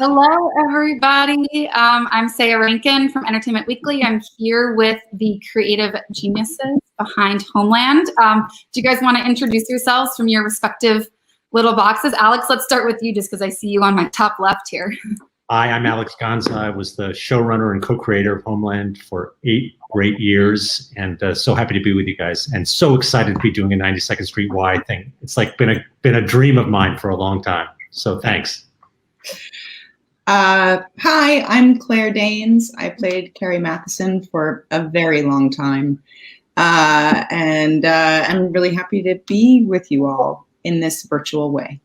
Hello, everybody. I'm Seija Rankin from Entertainment Weekly. I'm here with the creative geniuses behind Homeland. Do you guys want to introduce yourselves from your respective little boxes? Alex, let's start with you just because I see you on my top left here. Hi, I'm Alex Gansa. I was the showrunner and co-creator of Homeland for 8 great years, and so happy to be with you guys, and so excited to be doing a 92nd Street Y thing. It's like been a dream of mine for a long time. So thanks. Hi, I'm Claire Danes. I played Carrie Mathison for a very long time, and I'm really happy to be with you all in this virtual way.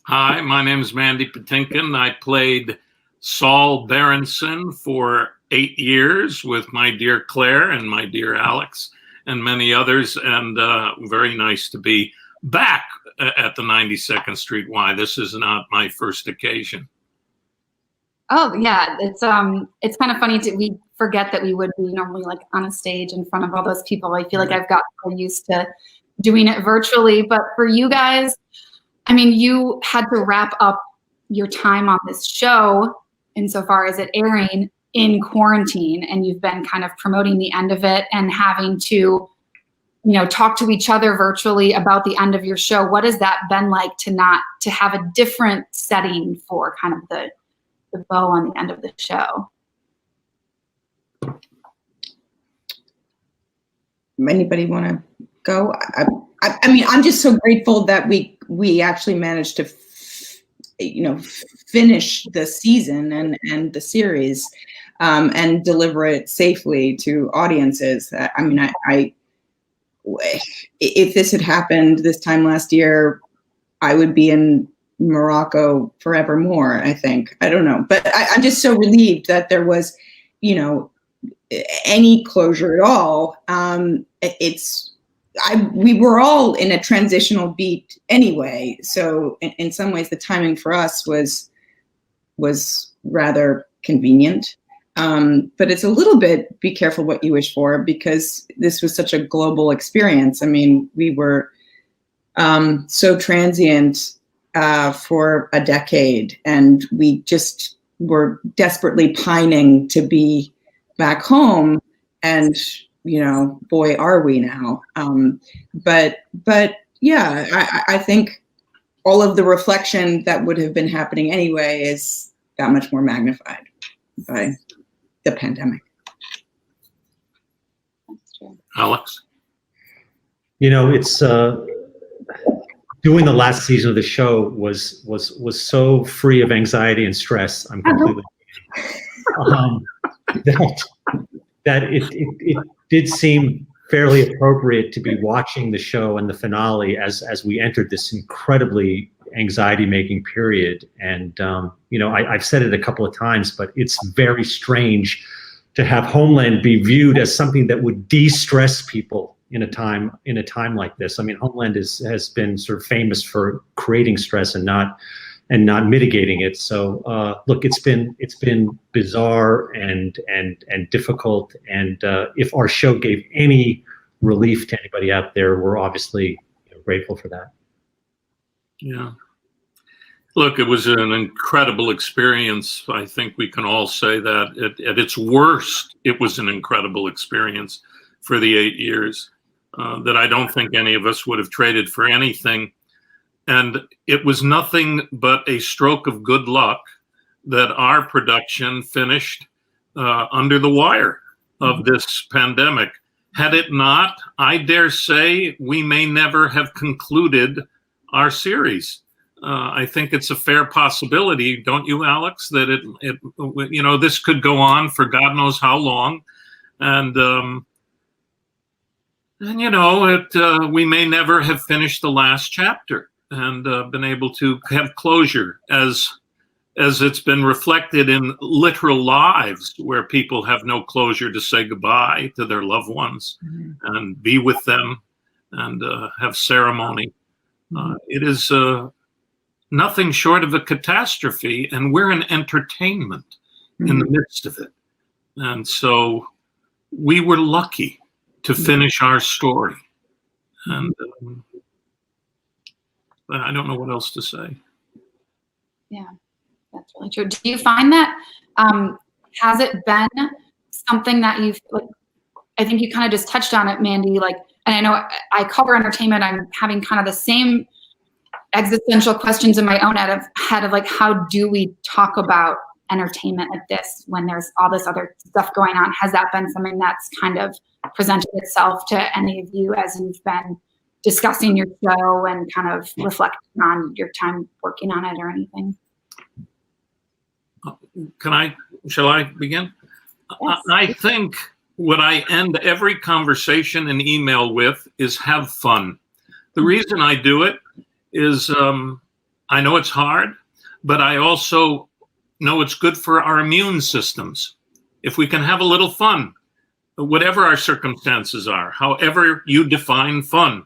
Hi, my name is Mandy Patinkin. I played Saul Berenson for 8 years with my dear Claire and my dear Alex and many others, and very nice to be back at the 92nd Street Y. This is not my first occasion. Oh yeah, it's kind of funny we forget that we would be normally like on a stage in front of all those people. I feel like I've gotten so used to doing it virtually, but for you guys, I mean, you had to wrap up your time on this show insofar as it airing in quarantine, and you've been kind of promoting the end of it and having to, you know, talk to each other virtually about the end of your show. What has that been like to have a different setting for kind of the bow on the end of the show? Anybody want to go? I mean, I'm just so grateful that we actually managed to, finish the season and the series, and deliver it safely to audiences. I mean, if this had happened this time last year, I would be in Morocco forevermore, I think. I don't know. But I'm just so relieved that there was, any closure at all. We were all in a transitional beat anyway. So in some ways, the timing for us was rather convenient. But it's a little bit, be careful what you wish for, because this was such a global experience. I mean, we were so transient for a decade, and we just were desperately pining to be back home, and boy, are we now. But yeah, I think all of the reflection that would have been happening anyway is that much more magnified by the pandemic. That's true. Alex? It's doing the last season of the show was so free of anxiety and stress. I'm completely that it did seem fairly appropriate to be watching the show and the finale as we entered this incredibly anxiety-making period. And I've said it a couple of times, but it's very strange to have Homeland be viewed as something that would de-stress people in a time like this. I mean, Homeland has been sort of famous for creating stress and not mitigating it. So look, it's been bizarre and difficult. And if our show gave any relief to anybody out there, we're obviously grateful for that. Yeah. Look, it was an incredible experience. I think we can all say that at its worst, it was an incredible experience for the 8 years that I don't think any of us would have traded for anything. And it was nothing but a stroke of good luck that our production finished under the wire of this pandemic. Had it not, I dare say we may never have concluded our series. I think it's a fair possibility, don't you, Alex, that this could go on for God knows how long, and we may never have finished the last chapter and been able to have closure as it's been reflected in literal lives where people have no closure to say goodbye to their loved ones and be with them and have ceremony. It is nothing short of a catastrophe, and we're an entertainment in the midst of it. And so we were lucky to finish our story. And I don't know what else to say. Yeah. That's really true. Do you find that, has it been something that you've, like, I think you kind of just touched on it, Mandy, like, and I know I cover entertainment, I'm having kind of the same existential questions in my own head of like, how do we talk about entertainment like this when there's all this other stuff going on? Has that been something that's kind of presented itself to any of you as you've been discussing your show and kind of reflecting on your time working on it or anything? Shall I begin? Yes. I think what I end every conversation and email with is have fun. The reason I do it is I know it's hard, but I also know it's good for our immune systems. If we can have a little fun, whatever our circumstances are, however you define fun,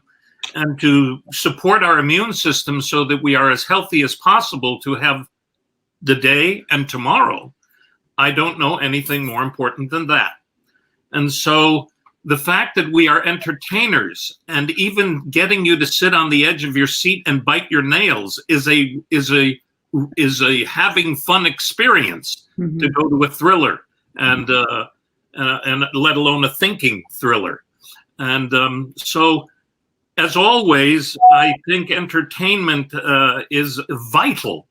and to support our immune system so that we are as healthy as possible to have the day and tomorrow, I don't know anything more important than that. And so the fact that we are entertainers and even getting you to sit on the edge of your seat and bite your nails is a having fun experience. Mm-hmm. To go to a thriller and let alone a thinking thriller. And so as always, I think entertainment is vital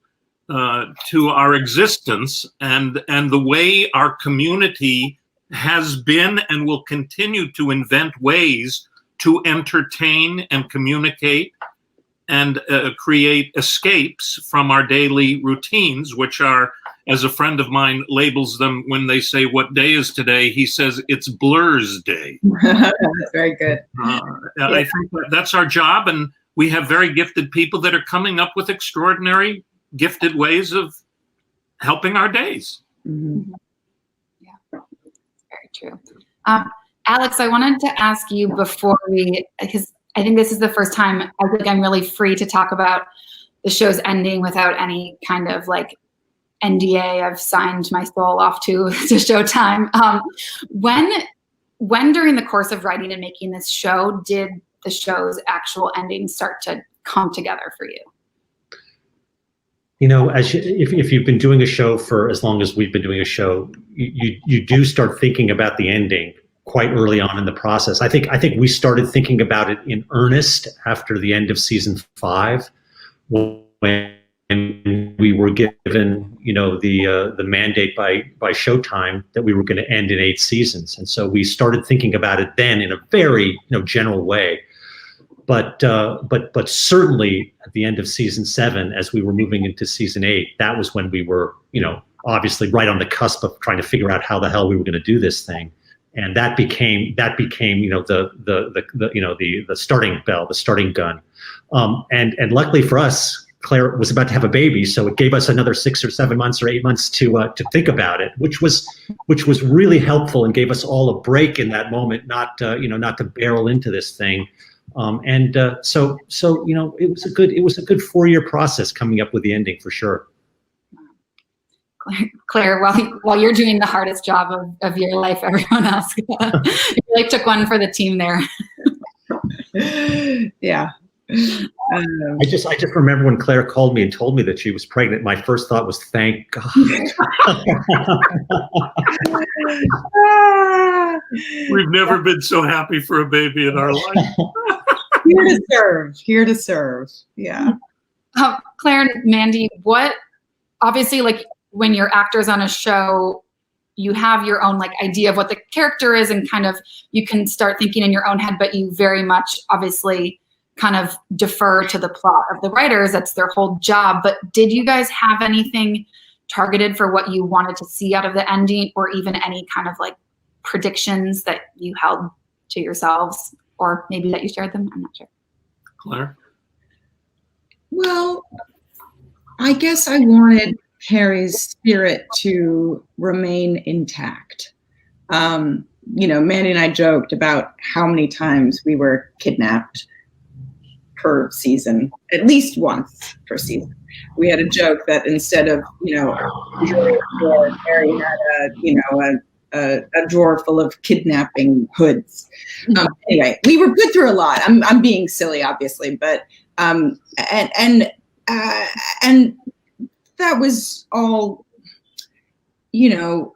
to our existence and the way our community has been and will continue to invent ways to entertain and communicate and create escapes from our daily routines, which are, as a friend of mine labels them when they say, "What day is today?" He says, "It's Blur's Day." That's very good. I think that's our job, and we have very gifted people that are coming up with extraordinary, gifted ways of helping our days. Mm-hmm. Yeah, very true. Alex, I wanted to ask you before because I think this is the first time I think I'm really free to talk about the show's ending without any kind of like NDA I've signed my soul off to Showtime. When during the course of writing and making this show did the show's actual ending start to come together for you? You know, if you've been doing a show for as long as we've been doing a show, you do start thinking about the ending quite early on in the process. I think we started thinking about it in earnest after the end of season 5, when we were given, you know, the mandate by Showtime that we were going to end in 8 seasons, and so we started thinking about it then in a very general way. But certainly at the end of season 7, as we were moving into season 8, that was when we were, obviously right on the cusp of trying to figure out how the hell we were going to do this thing. And that became the starting bell, the starting gun. And luckily for us, Claire was about to have a baby, so it gave us another 6 or 7 months or 8 months to think about it, which was really helpful and gave us all a break in that moment, not to barrel into this thing. So it was a good 4-year process coming up with the ending for sure. Claire, while you're doing the hardest job of your life, everyone else you like took one for the team there. Yeah. I just remember when Claire called me and told me that she was pregnant. My first thought was, thank God. We've never been so happy for a baby in our life. Here to serve. Yeah. Claire and Mandy, obviously, like, when you're actors on a show, you have your own idea of what the character is, and kind of you can start thinking in your own head, but you very much obviously kind of defer to the plot of the writers. That's their whole job. But did you guys have anything targeted for what you wanted to see out of the ending, or even any kind of predictions that you held to yourselves, or maybe that you shared them? I'm not sure. Claire? Well, I guess I wanted Carrie's spirit to remain intact. Mandy and I joked about how many times we were kidnapped per season, at least once per season. We had a joke that instead of, Carrie had a drawer full of kidnapping hoods. Anyway, we were put through a lot. I'm being silly, obviously, but and that was all, you know,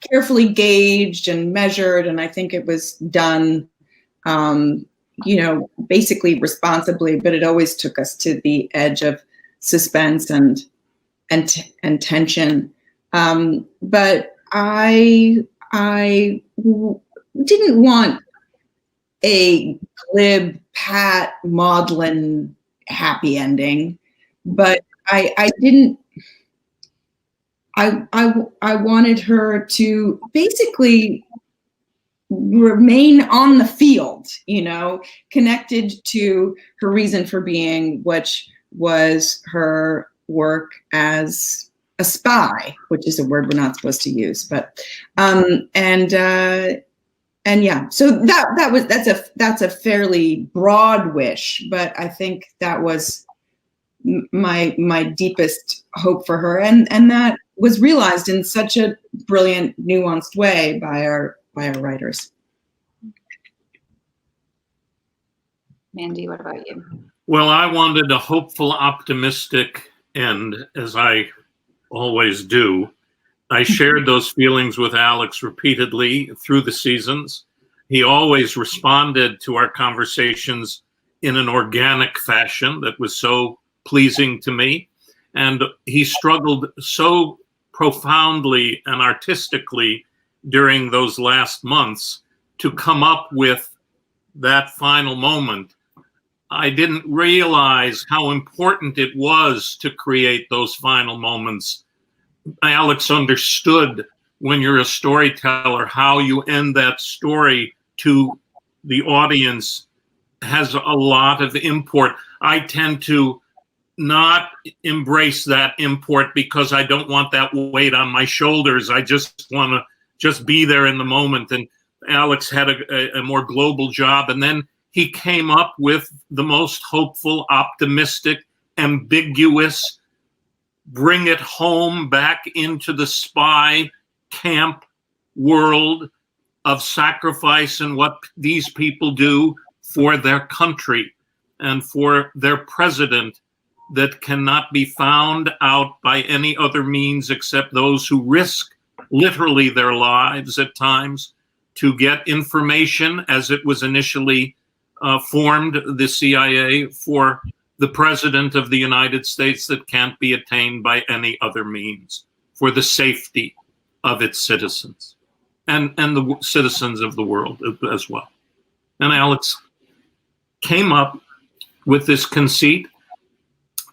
carefully gauged and measured, and I think it was done, you know, basically responsibly. But it always took us to the edge of suspense and tension. But I didn't want a glib, pat, maudlin, happy ending, but I wanted her to basically remain on the field, you know, connected to her reason for being, which was her work as a spy, which is a word we're not supposed to use, but and yeah, so that's a fairly broad wish, but I think that was my deepest hope for her, and that was realized in such a brilliant, nuanced way by our writers. Mandy, what about you? Well, I wanted a hopeful, optimistic end, as I always do. I shared those feelings with Alex repeatedly through the seasons. He always responded to our conversations in an organic fashion that was so pleasing to me. And he struggled so profoundly and artistically during those last months to come up with that final moment. I didn't realize how important it was to create those final moments. Alex understood, when you're a storyteller, how you end that story to the audience has a lot of import. I tend to not embrace that import because I don't want that weight on my shoulders. I just want to just be there in the moment. And Alex had a more global job. And then he came up with the most hopeful, optimistic, ambiguous, bring it home back into the spy camp world of sacrifice and what these people do for their country and for their president that cannot be found out by any other means except those who risk literally their lives at times to get information, as it was initially formed, the CIA, for the president of the United States, that can't be attained by any other means, for the safety of its citizens and the citizens of the world as well. And Alex came up with this conceit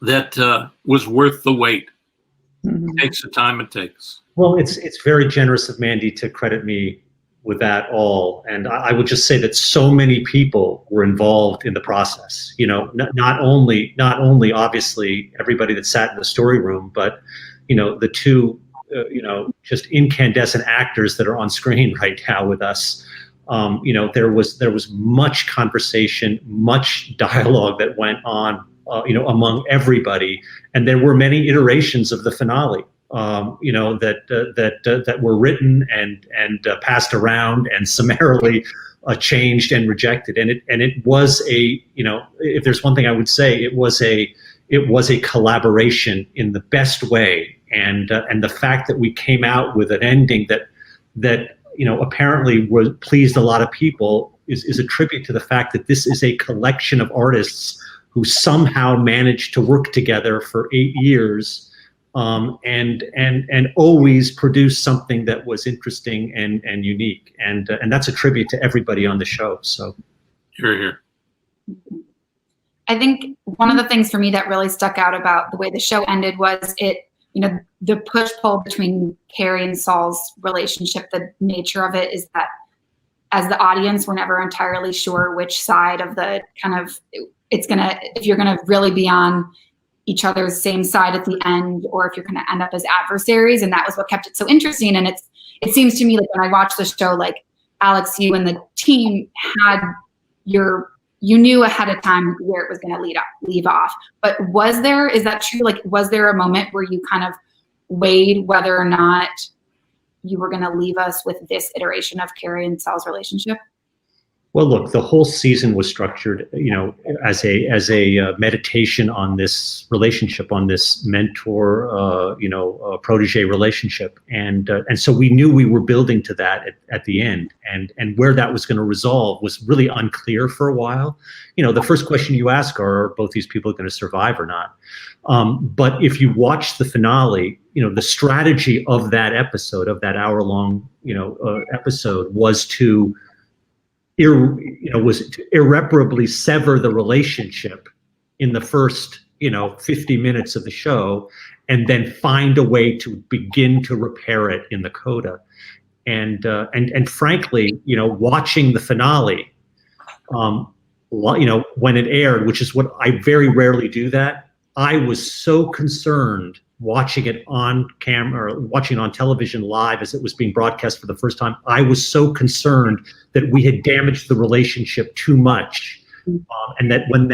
that was worth the wait. It takes the time it takes. Well, it's very generous of Mandy to credit me with that all. And I would just say that so many people were involved in the process. You know, not only obviously everybody that sat in the story room, but, you know, the two, just incandescent actors that are on screen right now with us. You know, there was much conversation, much dialogue that went on, among everybody. And there were many iterations of the finale. That were written and passed around and summarily changed and rejected. And it was if there's one thing I would say, it was a collaboration in the best way. And the fact that we came out with an ending that apparently pleased a lot of people is a tribute to the fact that this is a collection of artists who somehow managed to work together for 8 years. And always produce something that was interesting and unique, and that's a tribute to everybody on the show. So, here. I think one of the things for me that really stuck out about the way the show ended was the push-pull between Carrie and Saul's relationship. The nature of it is that, as the audience, we're never entirely sure which side of the if you're gonna really be on each other's same side at the end, or if you're going to end up as adversaries. And that was what kept it so interesting. And it seems to me like when I watched the show, like Alex, you and the team you knew ahead of time where it was going to leave off. But is that true? Like, was there a moment where you kind of weighed whether or not you were going to leave us with this iteration of Carrie and Saul's relationship? Well, look, the whole season was structured, as a meditation on this relationship, on this mentor, protege relationship, and so we knew we were building to that at the end, and where that was going to resolve was really unclear for a while. The first question you ask are both these people going to survive or not? But if you watch the finale, the strategy of that episode, of that hour-long, episode, was to irreparably sever the relationship in the first 50 minutes of the show, and then find a way to begin to repair it in the coda. And frankly, watching the finale, when it aired, which is what I very rarely do, that I was so concerned watching it on camera, or watching on television live as it was being broadcast for the first time. I was so concerned that we had damaged the relationship too much, and that when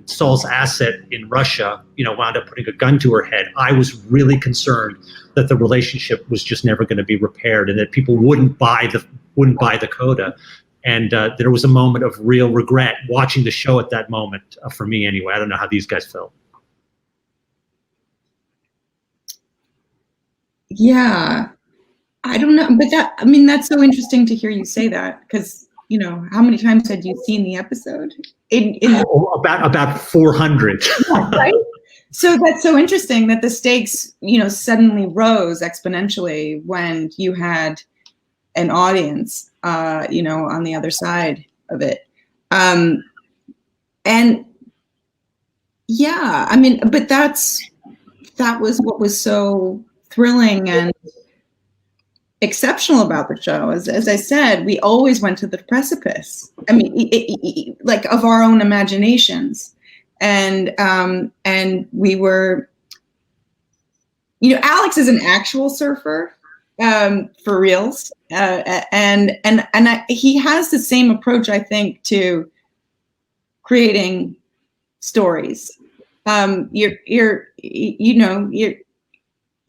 Saul's asset in Russia, wound up putting a gun to her head, I was really concerned that the relationship was just never going to be repaired, and that people wouldn't buy the coda. And there was a moment of real regret watching the show at that moment, for me anyway. I don't know how these guys felt. Yeah, I don't know, but that's so interesting to hear you say that, because how many times had you seen the episode? About 400. Yeah, right. So that's so interesting that the stakes, suddenly rose exponentially when you had an audience, on the other side of it, and yeah, but that was what was so thrilling and exceptional about the show. As I said, we always went to the precipice. Like of our own imaginations, and we were, Alex is an actual surfer, for reals, and he has the same approach, I think, to creating stories.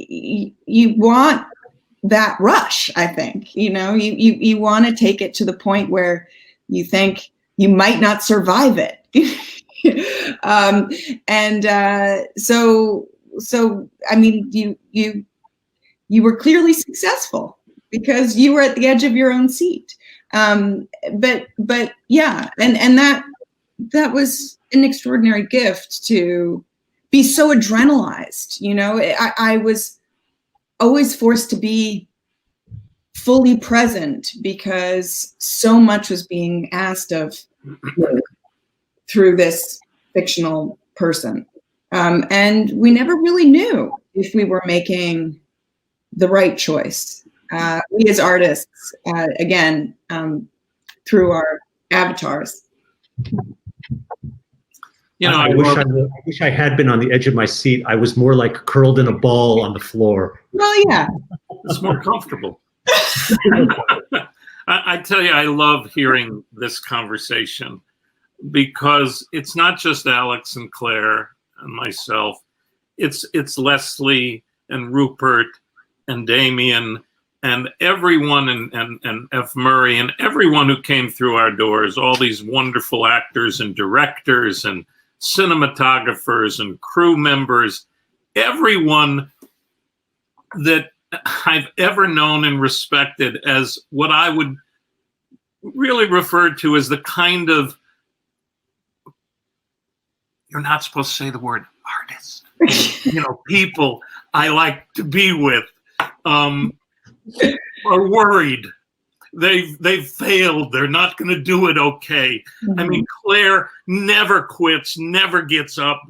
You want that rush, I think. You want to take it to the point where you think you might not survive it. You were clearly successful because you were at the edge of your own seat. But yeah, and that was an extraordinary gift, to be so adrenalized. I was always forced to be fully present because so much was being asked of through this fictional person. And we never really knew if we were making the right choice. We as artists, again, through our avatars. I wish I had been on the edge of my seat. I was more like curled in a ball on the floor. Well, yeah. It's more comfortable. I tell you, I love hearing this conversation, because it's not just Alex and Claire and myself. It's Leslie and Rupert and Damien and everyone, and F. Murray, and everyone who came through our doors, all these wonderful actors and directors and cinematographers and crew members, everyone that I've ever known and respected as what I would really refer to as the kind of, you're not supposed to say the word artist, people I like to be with, are worried. They've failed. They're not going to do it okay. Mm-hmm. Claire never quits, never gives up.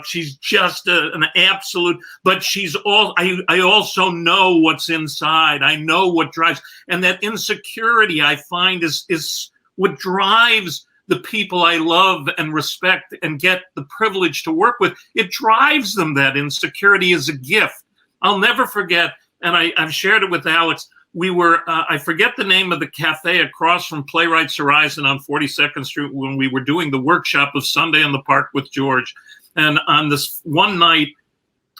She's just an absolute, but she's all, I also know what's inside. I know what drives, and that insecurity I find is what drives the people I love and respect and get the privilege to work with. It drives them. That insecurity is a gift. I'll never forget, and I've shared it with Alex. We were, I forget the name of the cafe across from Playwrights Horizon on 42nd Street when we were doing the workshop of Sunday in the Park with George. And on this one night,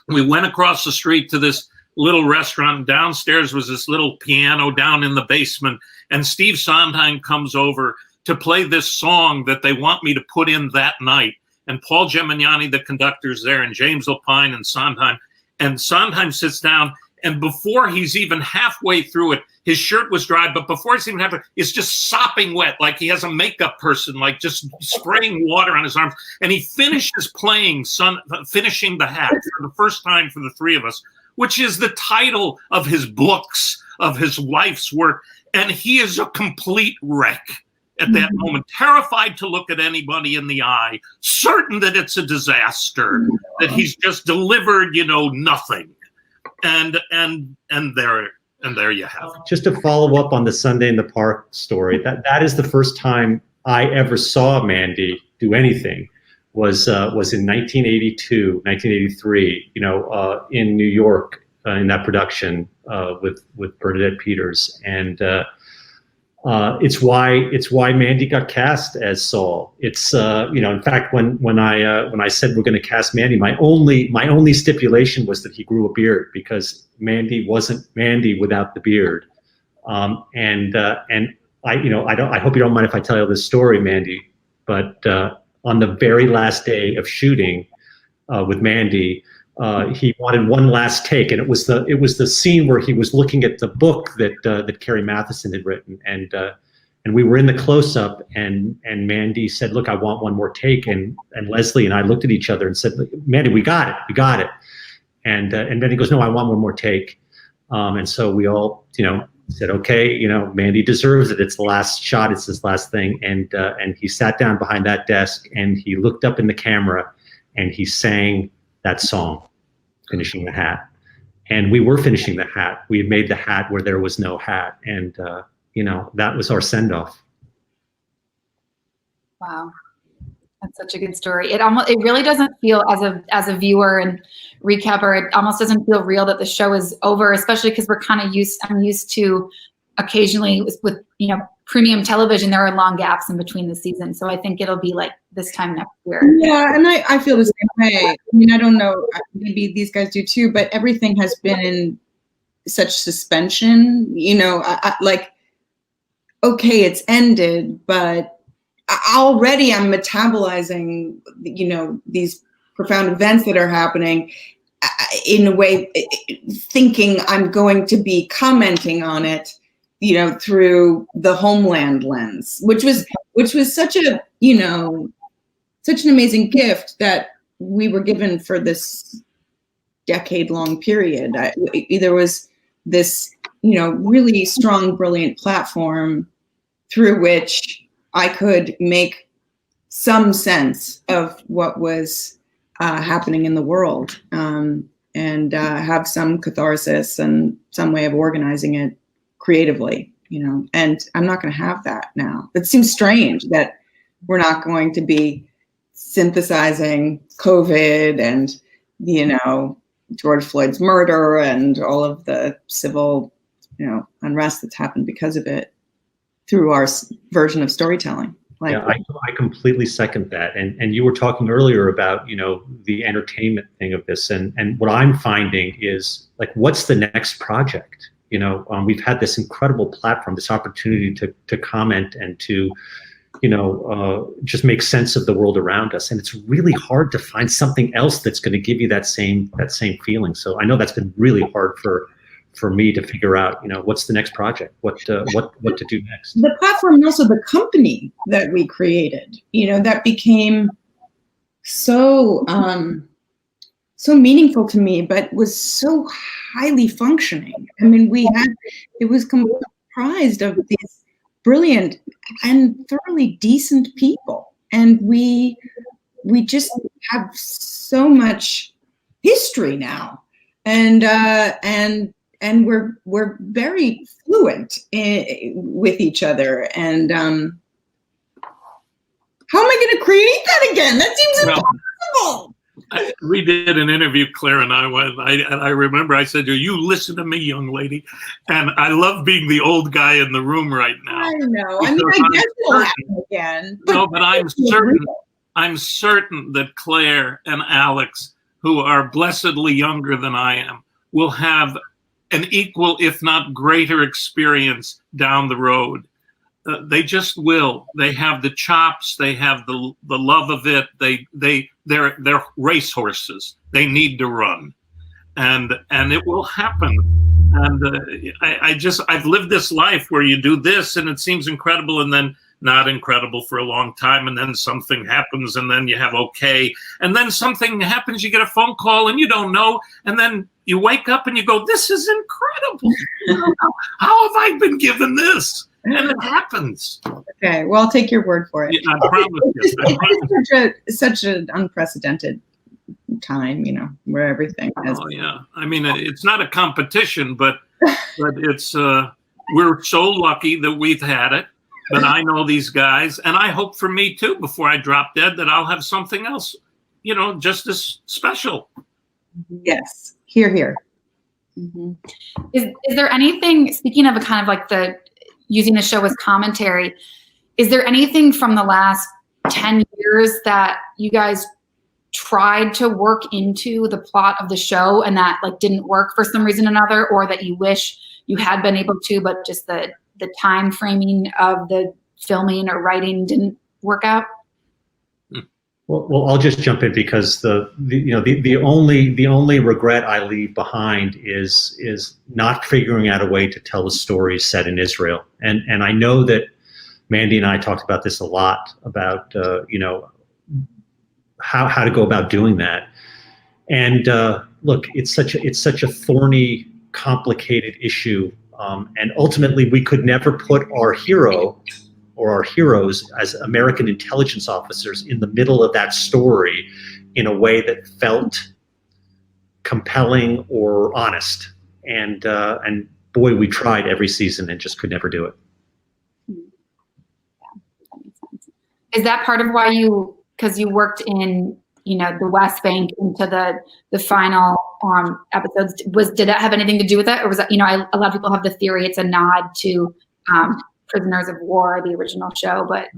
we went across the street to this little restaurant. Downstairs was this little piano down in the basement. And Steve Sondheim comes over to play this song that they want me to put in that night. And Paul Gemignani, the conductor's there, and James Lapine and Sondheim. And Sondheim sits down, and before he's even halfway through it, his shirt was dry, but before he's even halfway, it's just sopping wet, like he has a makeup person, like just spraying water on his arms. And he finishes playing Finishing the Hat for the first time for the three of us, which is the title of his books, of his life's work. And he is a complete wreck at that moment, terrified to look at anybody in the eye, certain that it's a disaster, that he's just delivered, nothing. And there you have it. Just to follow up on the Sunday in the Park story, that is the first time I ever saw Mandy do anything. Was in 1982, 1983. In New York, in that production with Bernadette Peters, and it's why Mandy got cast as Saul. It's in fact when I said we're going to cast Mandy, my only stipulation was that he grew a beard, because Mandy wasn't Mandy without the beard. And I hope you don't mind if I tell you this story, Mandy, but on the very last day of shooting with Mandy, he wanted one last take, and it was the scene where he was looking at the book that Carrie Mathison had written, and we were in the close-up, and Mandy said, "Look, I want one more take," and Leslie and I looked at each other and said, "Mandy, we got it," and then he goes, "No, I want one more take," and so we all said, "Okay, Mandy deserves it. It's the last shot. It's his last thing," and he sat down behind that desk and he looked up in the camera and he sang that song, Finishing the Hat. And we were finishing the hat. We had made the hat where there was no hat. And, that was our send-off. Wow. That's such a good story. It really doesn't feel as a viewer and recapper, it almost doesn't feel real that the show is over, especially because I'm used to occasionally with premium television, there are long gaps in between the seasons. So I think it'll be like this time next year. Yeah, and I feel the same way. I mean, I don't know, maybe these guys do too, but everything has been in such suspension, okay, it's ended, but already I'm metabolizing, these profound events that are happening in a way, thinking I'm going to be commenting on it, through the Homeland lens, which was such a, such an amazing gift that we were given for this decade-long period. There was this, really strong, brilliant platform through which I could make some sense of what was happening in the world, and have some catharsis and some way of organizing it creatively, and I'm not going to have that now. It seems strange that we're not going to be synthesizing COVID and, George Floyd's murder and all of the civil, unrest that's happened because of it through our version of storytelling. I completely second that. And you were talking earlier about, the entertainment thing of this. And what I'm finding is, what's the next project? We've had this incredible platform, this opportunity to comment and to, just make sense of the world around us. And it's really hard to find something else that's going to give you that same feeling. So I know that's been really hard for me to figure out, what's the next project, what to do next. The platform and also the company that we created, that became so meaningful to me, but was so highly functioning. I mean, it was comprised of these brilliant and thoroughly decent people. And we just have so much history now. And we're very fluent with each other. And how am I going to create that again? That seems impossible. We did an interview, Claire and I remember I said to her, "You listen to me, young lady." And I love being the old guy in the room right now. I know. I mean, I guess it'll happen again. But I'm certain that Claire and Alex, who are blessedly younger than I am, will have an equal, if not greater, experience down the road. They just will. They have the chops. They have the love of it. They're racehorses. They need to run, and it will happen. And I've lived this life where you do this and it seems incredible, and then not incredible for a long time, and then something happens, and then you have okay, and then something happens, you get a phone call and you don't know, and then you wake up and you go, this is incredible. How have I been given this? And it happens. Okay, well, I'll take your word for it. Yeah, I promise you. It's such an unprecedented time, where everything has. Oh yeah, I mean, it's not a competition, but it's we're so lucky that we've had it. But I know these guys, and I hope for me too, before I drop dead, that I'll have something else, just as special. Yes, here. Mm-hmm. Is there anything, speaking of a kind of like using the show as commentary, is there anything from the last 10 years that you guys tried to work into the plot of the show and that didn't work for some reason or another, or that you wish you had been able to, but just the time framing of the filming or writing didn't work out? Well, I'll just jump in because the only regret I leave behind is not figuring out a way to tell a story set in Israel. And I know that Mandy and I talked about this a lot about how to go about doing that. And look, it's such a thorny, complicated issue. And ultimately, we could never put our hero or our heroes as American intelligence officers in the middle of that story in a way that felt compelling or honest. And boy, we tried every season and just could never do it. Yeah, that makes sense. Is that part of why because you worked in the West Bank into the final episodes, did that have anything to do with that? Or was that, a lot of people have the theory it's a nod to Prisoners of War, the original show, but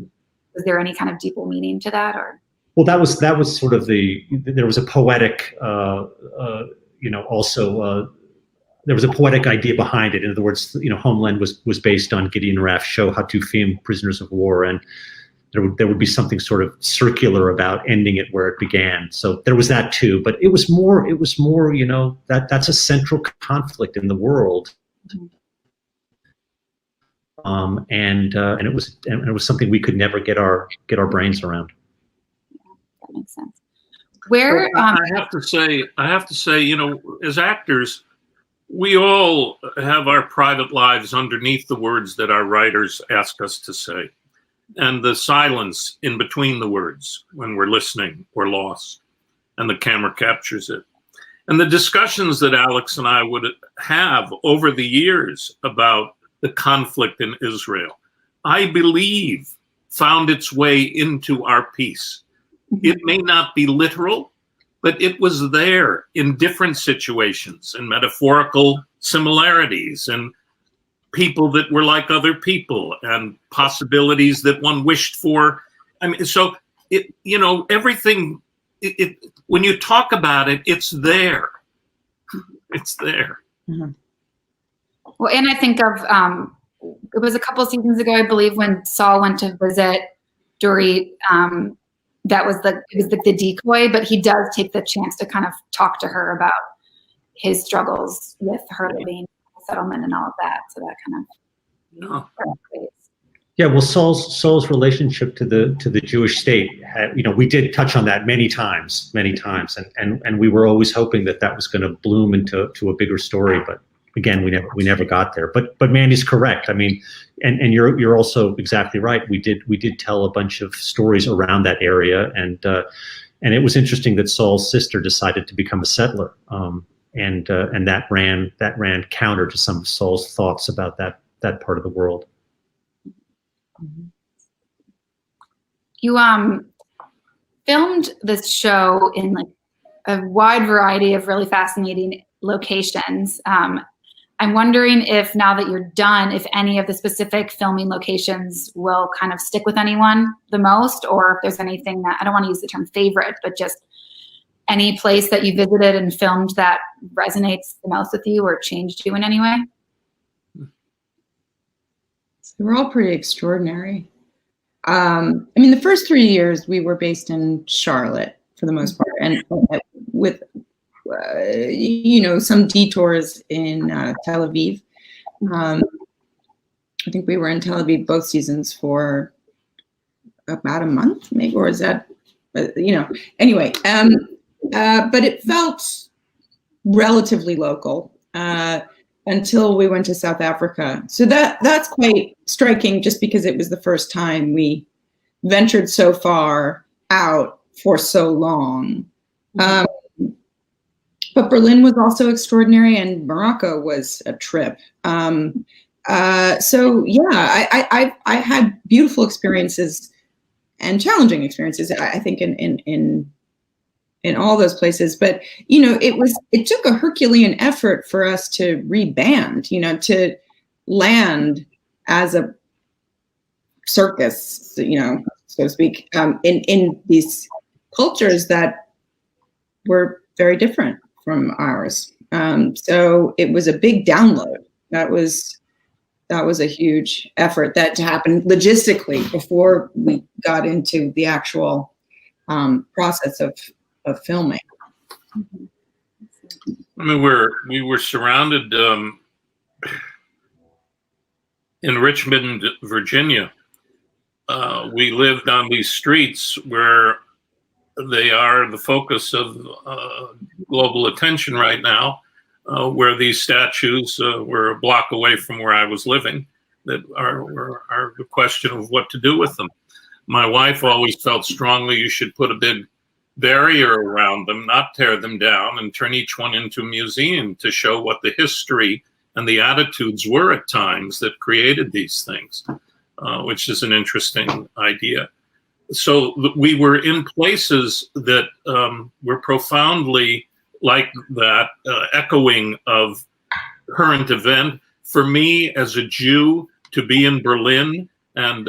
was there any kind of deeper meaning to that? Or? Well, that was sort of there was a poetic, also there was a poetic idea behind it. In other words, Homeland was based on Gideon Raff's show Hatufim, Prisoners of War, and there would be something sort of circular about ending it where it began. So there was that too, but it was more, that's a central conflict in the world. And it was something we could never get our brains around. That makes sense. Where I have to say, as actors, we all have our private lives underneath the words that our writers ask us to say, and the silence in between the words when we're listening or lost, and the camera captures it. And the discussions that Alex and I would have over the years about the conflict in Israel, I believe, found its way into our piece. It may not be literal, but it was there in different situations and metaphorical similarities and people that were like other people and possibilities that one wished for. I mean, so everything, when you talk about it, it's there. It's there. Mm-hmm. Well, and I think of, it was a couple of seasons ago, I believe, when Saul went to visit Dorit, that was the decoy, but he does take the chance to kind of talk to her about his struggles with her living settlement and all of that. So that kind of yeah. Well, Saul's relationship to the Jewish state had, we did touch on that many times, and we were always hoping that was going to bloom into a bigger story, but again, we never got there. But Mandy's correct. I mean, and you're also exactly right. We did tell a bunch of stories around that area, and it was interesting that Saul's sister decided to become a settler, and that ran counter to some of Saul's thoughts about that part of the world. You filmed this show in a wide variety of really fascinating locations. I'm wondering if now that you're done, if any of the specific filming locations will kind of stick with anyone the most, or if there's anything that, I don't want to use the term favorite, but just any place that you visited and filmed that resonates the most with you or changed you in any way? They were all pretty extraordinary. I mean, the first 3 years we were based in Charlotte for the most part, and with some detours in Tel Aviv. I think we were in Tel Aviv both seasons for about a month, maybe, or is that, anyway. But it felt relatively local until we went to South Africa. So that's quite striking, just because it was the first time we ventured so far out for so long. But Berlin was also extraordinary, and Morocco was a trip. So yeah, I had beautiful experiences and challenging experiences, I think, in all those places. But it took a Herculean effort for us to reband, to land as a circus, so to speak, in these cultures that were very different from ours. So it was a big download. That was a huge effort that happened logistically before we got into the actual process of filming. I mean, we were surrounded in Richmond, Virginia. We lived on these streets where they are the focus of global attention right now, where these statues were a block away from where I was living, that are the question of what to do with them. My wife always felt strongly you should put a big barrier around them, not tear them down, and turn each one into a museum to show what the history and the attitudes were at times that created these things, which is an interesting idea. So we were in places that were profoundly like that, echoing of current event. For me, as a Jew, to be in Berlin and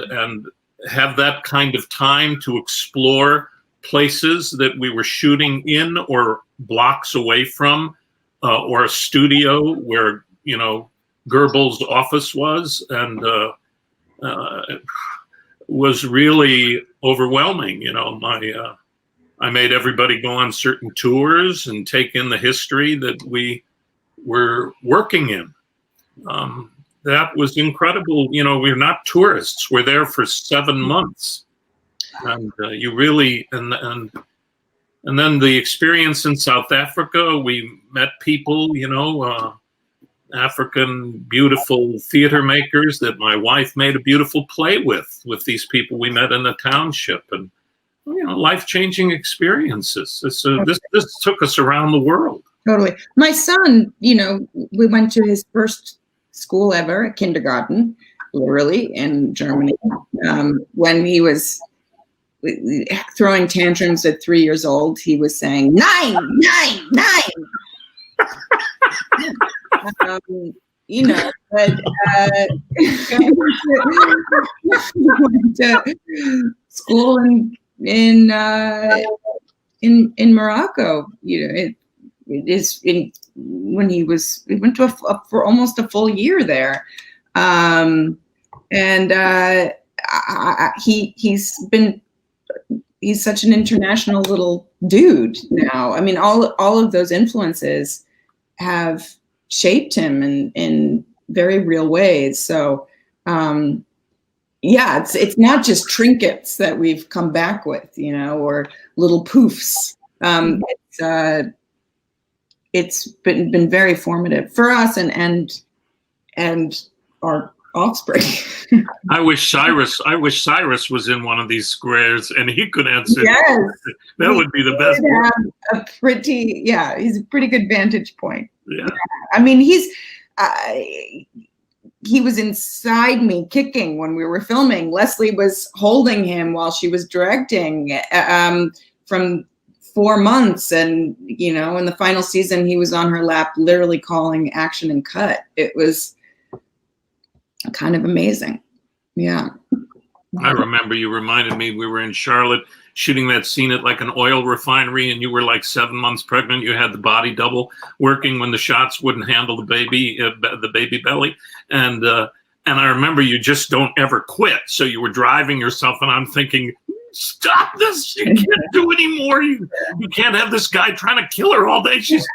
have that kind of time to explore places that we were shooting in or blocks away from, or a studio where Goebbels' office was, and was really overwhelming. I made everybody go on certain tours and take in the history that we were working in. That was incredible. We're not tourists. We're there for 7 months, and you really and then the experience in South Africa. We met people, African beautiful theater makers that my wife made a beautiful play with these people we met in the township, and life-changing experiences. This took us around the world. Totally. My son, we went to his first school ever, kindergarten, literally, in Germany, when he was throwing tantrums at 3 years old. He was saying 9, 9, 9. But went to school in Morocco. We went to for almost a full year there, and he's such an international little dude now. I mean, all of those influences have shaped him in very real ways. So, it's not just trinkets that we've come back with, or little poofs. It's been very formative for us and our offspring. I wish Cyrus was in one of these squares and he could answer. Yes, that would be the best. He's a pretty good vantage point. Yeah. I mean, he was inside me kicking when we were filming. Leslie was holding him while she was directing from 4 months. And, in the final season, he was on her lap, literally calling action and cut. It was kind of amazing. Yeah. I remember you reminded me we were in Charlotte shooting that scene at like an oil refinery, and you were like 7 months pregnant. You had the body double working when the shots wouldn't handle the baby belly, and I remember you just don't ever quit. So you were driving yourself, and I'm thinking, stop this! You can't do anymore. You can't have this guy trying to kill her all day. She's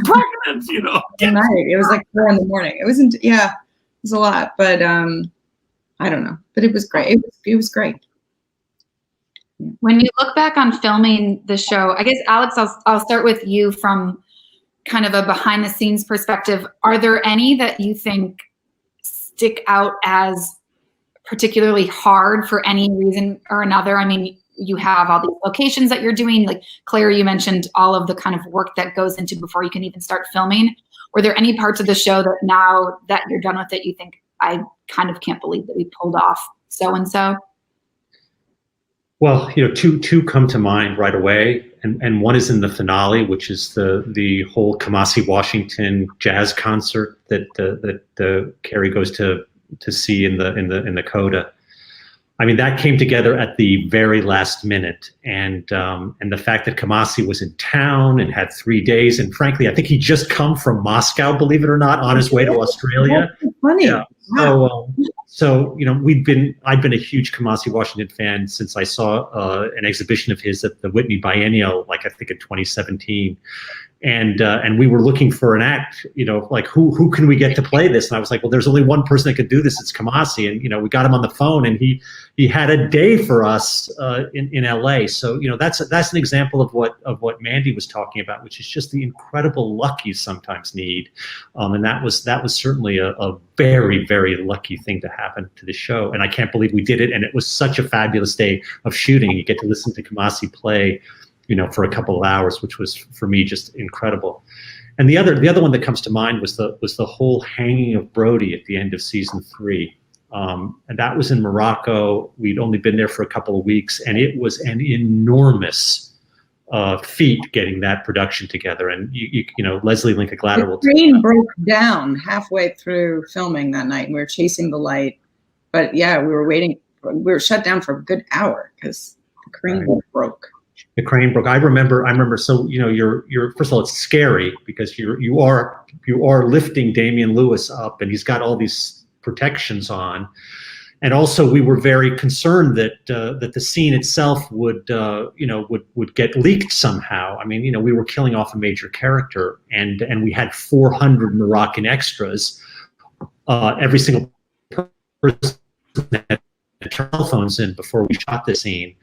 pregnant, you know. Night. It was like 4 a.m. It wasn't. Yeah, it was a lot, but I don't know. But it was great. It was great. When you look back on filming the show, I guess, Alex, I'll start with you from kind of a behind the scenes perspective. Are there any that you think stick out as particularly hard for any reason or another? I mean, you have all these locations that you're doing. Like Claire, you mentioned all of the kind of work that goes into before you can even start filming. Were there any parts of the show that now that you're done with it, you think, I kind of can't believe that we pulled off so-and-so? Well, you know, two come to mind right away, and one is in the finale, which is the whole Kamasi Washington jazz concert that Carrie goes to see in the coda. I mean, that came together at the very last minute, and the fact that Kamasi was in town and had 3 days, and frankly, I think he just come from Moscow, believe it or not, on his way to Australia. That's funny. Yeah. So you know, I've been a huge Kamasi Washington fan since I saw an exhibition of his at the Whitney Biennial, like I think in 2017. And we were looking for an act, you know, like who can we get to play this? And I was like, well, there's only one person that could do this. It's Kamasi. And, you know, we got him on the phone, and he had a day for us in LA. So, you know, that's an example of what Mandy was talking about, which is just the incredible luck you sometimes need. And that was certainly a very, very lucky thing to happen to the show. And I can't believe we did it. And it was such a fabulous day of shooting. You get to listen to Kamasi play, you know, for a couple of hours, which was for me just incredible. And the other one that comes to mind was the whole hanging of Brody at the end of season 3. And that was in Morocco. We'd only been there for a couple of weeks, and it was an enormous feat getting that production together. And you know, Leslie Linka Glatter will. The train broke down halfway through filming that night. We were chasing the light, but yeah, we were waiting. We were shut down for a good hour because the crane broke. The crane broke. I remember. So, you know, you're first of all, it's scary because you are lifting Damian Lewis up, and he's got all these protections on, and also we were very concerned that the scene itself would get leaked somehow. I mean, you know, we were killing off a major character, and we had 400 Moroccan extras. Every single person had telephones in before we shot the scene.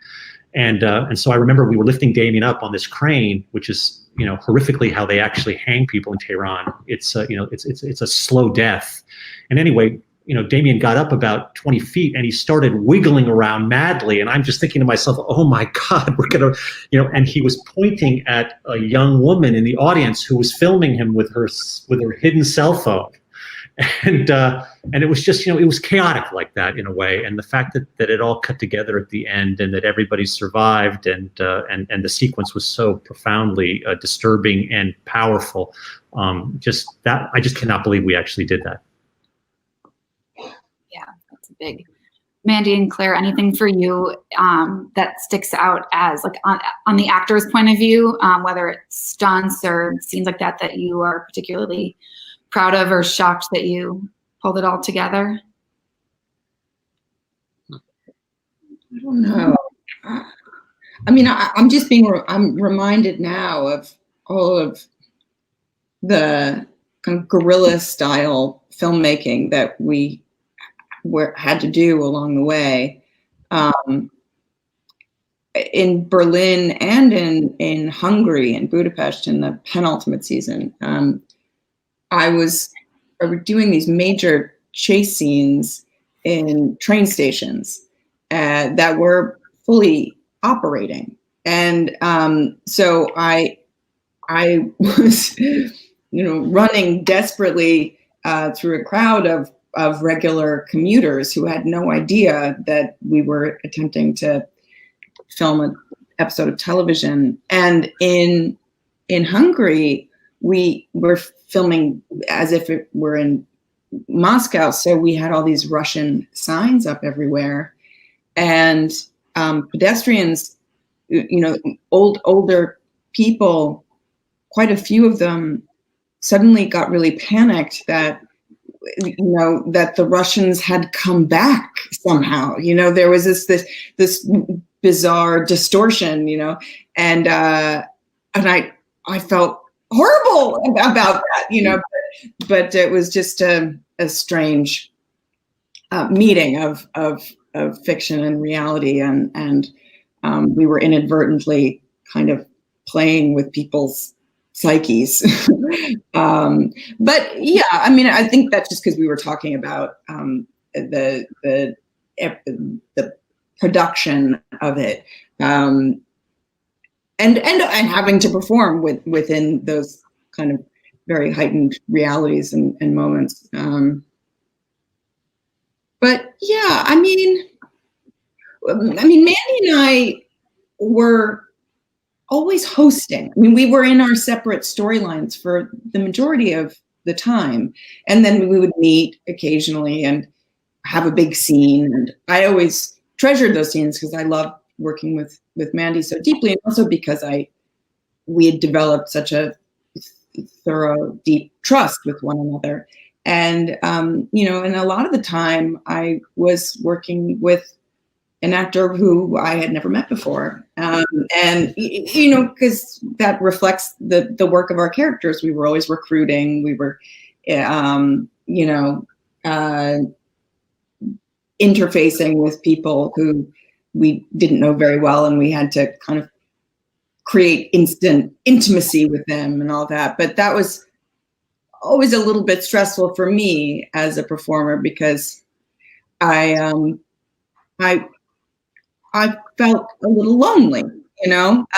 And so I remember we were lifting Damien up on this crane, which is, you know, horrifically how they actually hang people in Tehran. It's it's a slow death. And anyway, you know, Damien got up about 20 feet and he started wiggling around madly. And I'm just thinking to myself, oh my God, we're gonna, you know. And he was pointing at a young woman in the audience who was filming him with her hidden cell phone. And it was just, you know, it was chaotic like that in a way. And the fact that it all cut together at the end, and that everybody survived, and the sequence was so profoundly disturbing and powerful. I just cannot believe we actually did that. Yeah, that's a big. Mandy and Claire, anything for you that sticks out as like on the actor's point of view, whether it's stunts or scenes like that you are particularly proud of or shocked that you pulled it all together? I don't know. I mean, I'm reminded now of all of the kind of guerrilla style filmmaking that we had to do along the way. In Berlin and in Hungary and Budapest in the penultimate season, I was doing these major chase scenes in train stations that were fully operating. And so I was, you know, running desperately through a crowd of regular commuters who had no idea that we were attempting to film an episode of television. And in Hungary, we were filming as if it were in Moscow. So we had all these Russian signs up everywhere. and pedestrians, older people, quite a few of them suddenly got really panicked that that the Russians had come back somehow. There was this bizarre distortion, and I felt horrible about that, but it was just a strange meeting of fiction and reality, and we were inadvertently kind of playing with people's psyches. But yeah, I mean, I think that's just because we were talking about the production of it, and having to perform within those kind of very heightened realities and moments. But yeah, I mean, Mandy and I were always hosting. I mean, we were in our separate storylines for the majority of the time. And then we would meet occasionally and have a big scene. And I always treasured those scenes because I loved working with Mandy so deeply. And also because we had developed such a thorough, deep trust with one another. And, and a lot of the time I was working with an actor who I had never met before. And, because that reflects the work of our characters. We were always recruiting. We were, interfacing with people who we didn't know very well. And we had to kind of create instant intimacy with them and all that. But that was always a little bit stressful for me as a performer because I felt a little lonely, and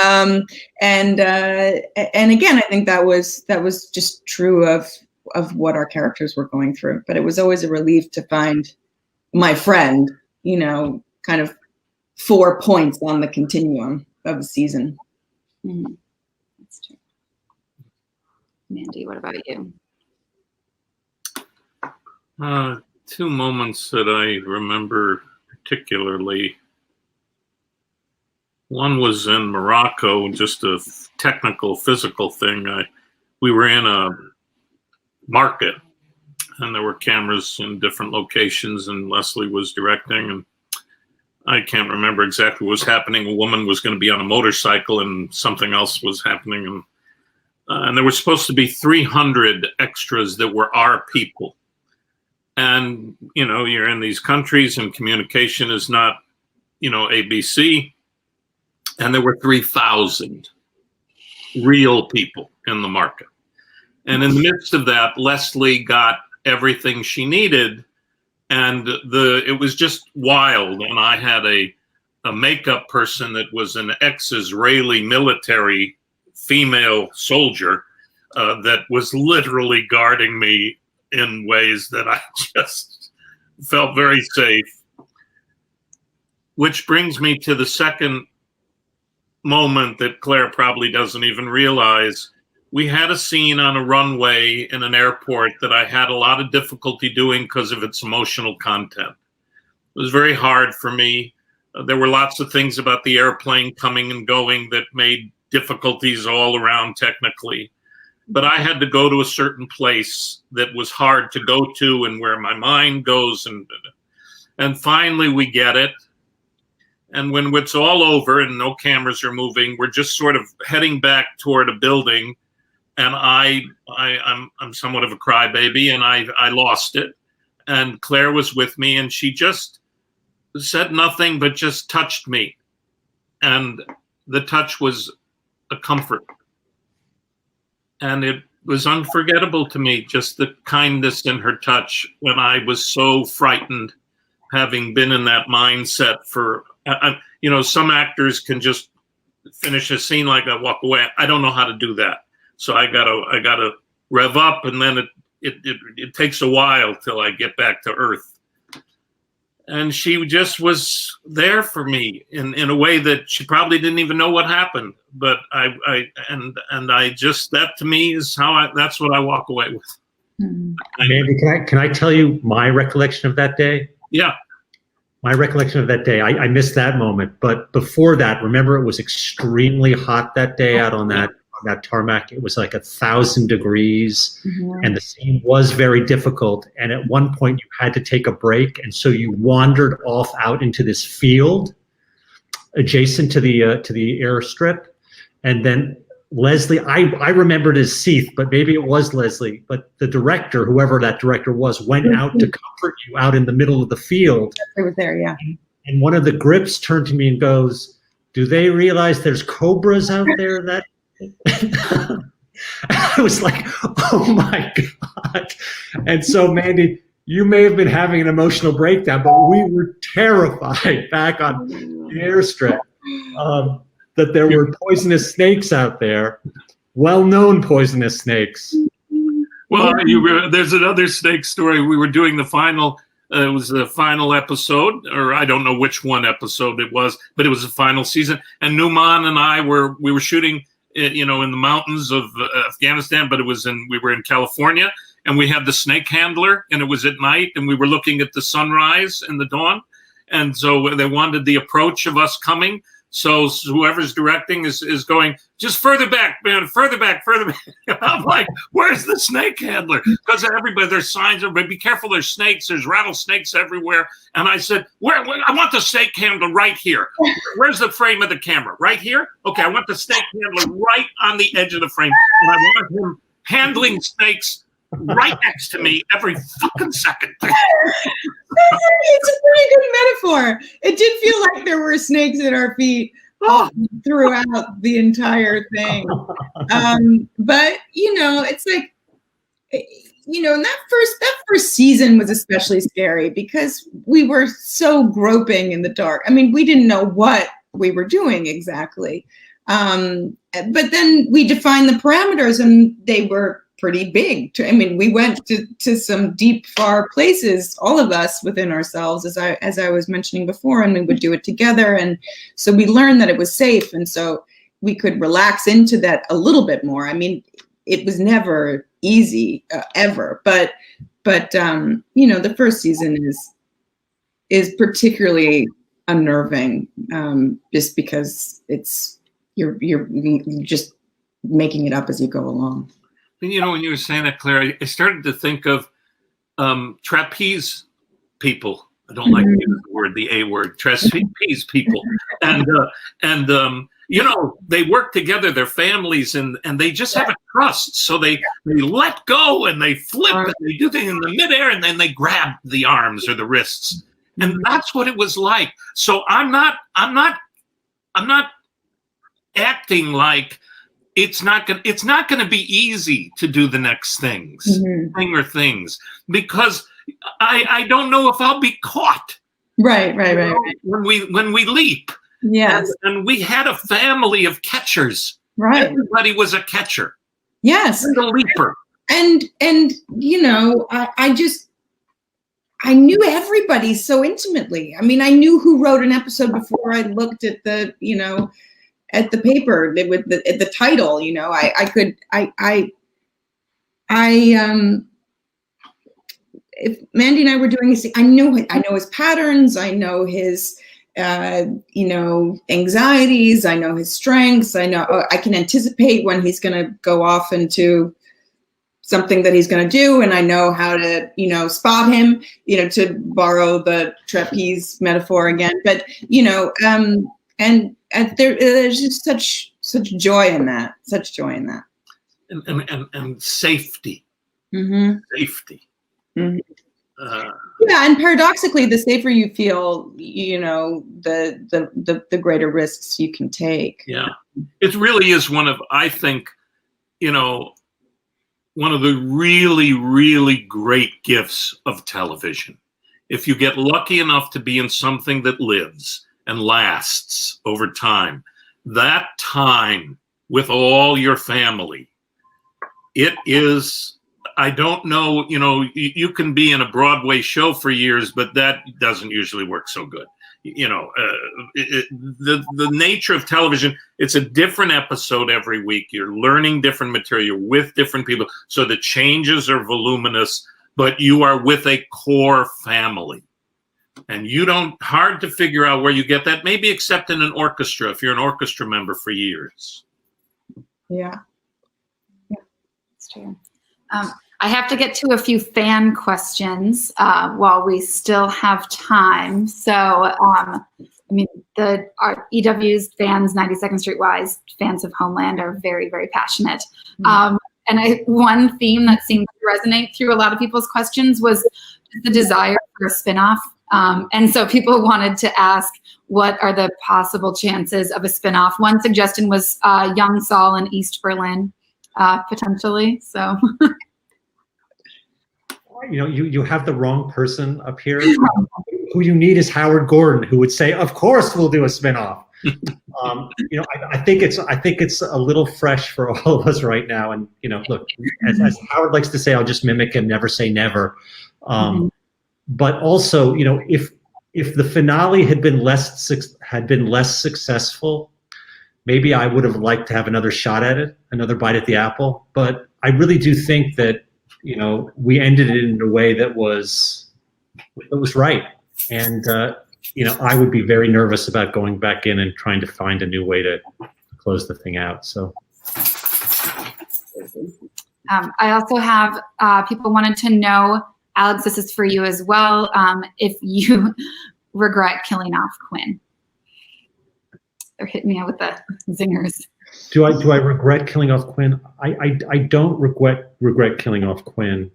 again, I think that was just true of what our characters were going through. But it was always a relief to find my friend, kind of 4 points on the continuum of the season. Mm-hmm. That's true. Mandy, what about you? Two moments that I remember particularly. One was in Morocco, just a technical, physical thing. We were in a market, and there were cameras in different locations, and Leslie was directing, and I can't remember exactly what was happening. A woman was going to be on a motorcycle, and something else was happening, and there were supposed to be 300 extras that were our people. And, you're in these countries, and communication is not, ABC. And there were 3,000 real people in the market. And in the midst of that, Leslie got everything she needed. And it was just wild. And I had a makeup person that was an ex-Israeli military female soldier that was literally guarding me in ways that I just felt very safe. Which brings me to the second moment that Claire probably doesn't even realize. We had a scene on a runway in an airport that I had a lot of difficulty doing because of its emotional content. It was very hard for me. There were lots of things about the airplane coming and going that made difficulties all around technically. But I had to go to a certain place that was hard to go to and where my mind goes. And finally we get it. And when it's all over and no cameras are moving, we're just sort of heading back toward a building. And I'm somewhat of a crybaby, and I lost it. And Claire was with me, and she just said nothing but just touched me. And the touch was a comfort. And it was unforgettable to me, just the kindness in her touch when I was so frightened, having been in that mindset for, some actors can just finish a scene like that, walk away. I don't know how to do that. So I gotta rev up, and then it takes a while till I get back to earth. And she just was there for me in a way that she probably didn't even know what happened. But I just, that to me is that's what I walk away with. Mandy, can I tell you my recollection of that day? Yeah. My recollection of that day, I missed that moment. But before that, remember, it was extremely hot that day out on that tarmac. It was like 1,000 degrees, and the scene was very difficult. And at one point, you had to take a break, and so you wandered off out into this field adjacent to the airstrip, and then Leslie, I remembered as Seith, but maybe it was Leslie, but the director, whoever that director was, went out to comfort you out in the middle of the field. They were there, yeah. And one of the grips turned to me and goes, "Do they realize there's cobras out there?" That I was like, "Oh my God." And so, Mandy, you may have been having an emotional breakdown, but we were terrified back on the airstrip. That there were poisonous snakes out there, well-known poisonous snakes. Well, there's another snake story. We were doing the final, it was the final episode, or I don't know which one episode it was, but it was the final season. And Numan and I we were shooting, in the mountains of Afghanistan, but we were in California, and we had the snake handler, and it was at night, and we were looking at the sunrise and the dawn. And so they wanted the approach of us coming. So whoever's directing is going, "Just further back, man, further back, further back." I'm like, "Where's the snake handler?" Because everybody, there's signs, everybody, be careful, there's snakes, there's rattlesnakes everywhere. And I said, where I want the snake handler right here. Where's the frame of the camera? Right here? Okay, I want the snake handler right on the edge of the frame. And I want him handling snakes right next to me every fucking second. It's a pretty good metaphor. It did feel like there were snakes at our feet throughout the entire thing. But it's like, and that first season was especially scary because we were so groping in the dark. I mean, we didn't know what we were doing exactly. But then we defined the parameters, and they were pretty big. We went to some deep, far places, all of us within ourselves, as I was mentioning before, and we would do it together. And so we learned that it was safe, and so we could relax into that a little bit more. I mean, it was never easy, ever, but the first season is particularly unnerving, just because you're just making it up as you go along. When you were saying that, Claire, I started to think of trapeze people. I don't like to use the word, the A word, trapeze people. And they work together, their families, and they just have a trust. So they let go and they flip and they do things in the midair, and then they grab the arms or the wrists. And that's what it was like. So I'm not acting like it's not going to be easy to do the next thing or things, because I don't know if I'll be caught. Right. When we leap. Yes. And we had a family of catchers. Right. Everybody was a catcher. Yes. And a leaper. And I knew everybody so intimately. I mean, I knew who wrote an episode before I looked at the paper with the title. If Mandy and I were doing this, I know his patterns. I know his, anxieties. I know his strengths. I can anticipate when he's going to go off into something that he's going to do, and I know how to, spot him, to borrow the trapeze metaphor again. But there's just such joy in that, and safety. Safety. Mm-hmm. Yeah, and paradoxically, the safer you feel, the greater risks you can take. Yeah, it really is one of the really, really great gifts of television. If you get lucky enough to be in something that lives and lasts over time, that time with all your family, it is. I don't know, you can be in a Broadway show for years, but that doesn't usually work so good. The nature of television, it's a different episode every week. You're learning different material with different people. So the changes are voluminous, but you are with a core family. And you don't, hard to figure out where you get that, maybe except in an orchestra, if you're an orchestra member for years. Yeah. That's true. I have to get to a few fan questions while we still have time. So, I mean, our EW's fans, 92nd Street Y's fans of Homeland are very, very passionate. And one theme that seemed to resonate through a lot of people's questions was the desire for a spinoff. And so people wanted to ask, what are the possible chances of a spinoff? One suggestion was young Saul in East Berlin, potentially. So, you have the wrong person up here. Who you need is Howard Gordon, who would say, "Of course, we'll do a spinoff." I think it's a little fresh for all of us right now. And look, as Howard likes to say, I'll just mimic and never say never. But also, if the finale had been less successful, maybe I would have liked to have another shot at it, another bite at the apple. But I really do think that we ended it in a way that was right. And I would be very nervous about going back in and trying to find a new way to close the thing out. So. I also have people wanted to know, Alex, this is for you as well, if you regret killing off Quinn. They're hitting me out with the zingers. Do I regret killing off Quinn? I don't regret killing off Quinn.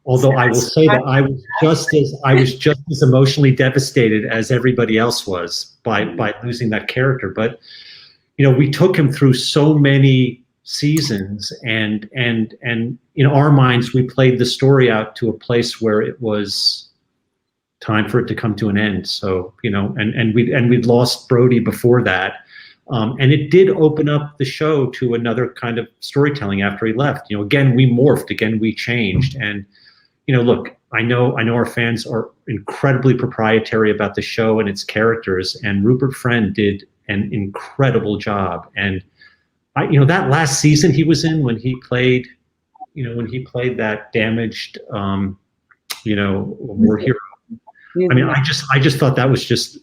Although I will say that I was just as emotionally devastated as everybody else was by losing that character. But we took him through so many seasons, and in our minds we played the story out to a place where it was time for it to come to an end. So and we'd lost Brody before that. And it did open up the show to another kind of storytelling after he left. Again, we morphed, again, we changed. And, look, I know our fans are incredibly proprietary about the show and its characters, and Rupert Friend did an incredible job. And that last season he was in, when he played that damaged, war hero. I mean, I just thought that was just,